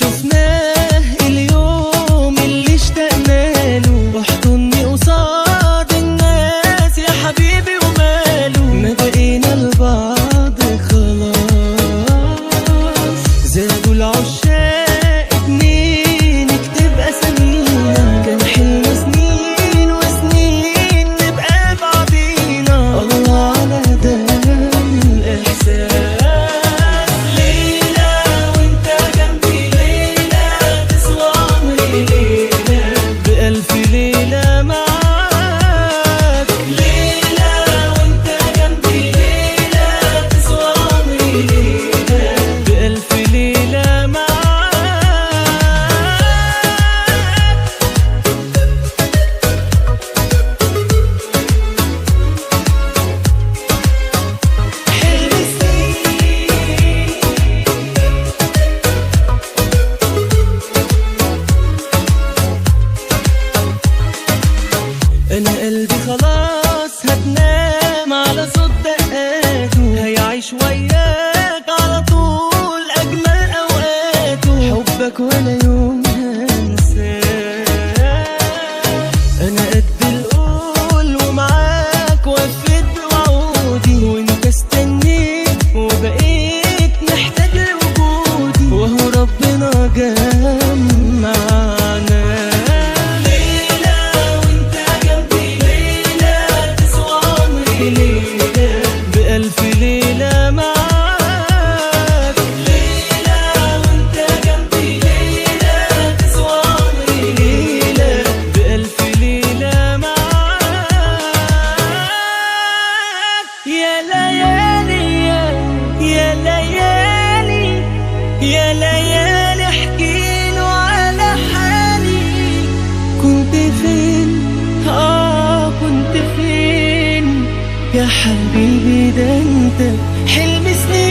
شفناه اليوم اللي اشتقنا له، احضني قصاد الناس يا حبيبي وماله، ما بقينا لبعض خلاص. زادوا العشاق اتنين نكتب اسامينا، كان حلم سنين وسنين نبقى بعضينا. الله على ده الاحساس، ليلة وانت جنبي، ليلة تسوى عمري، ليلة بألف ليلة معاك. ليلة وانت جنبي، ليلة تسوى عمري، ليلة بألف ليلة معاك. حلم سنين، انا قلبي خلاص هتنام على صوت دقاته، هيعيش وياك على طول اجمل اوقاته، حبك ولا يوم هنساه. انا قد القول ومعاك وفيت بوعودي، وانت استنيت وبقيت محتاج لوجودي، وهو ربنا جمعنا. ليلة وانت جنبي، ليلة تسوى عمري، ليلة بألف ليلة معاك. ليلة وانت جنبي، ليلة تسوى عمري، ليلة بألف ليلة معاك. يا ليالي يا ليالي يا ليالي، احكيله على حالي. كنت فين كنت فين يا حبيبي، ده انت حلم سنين.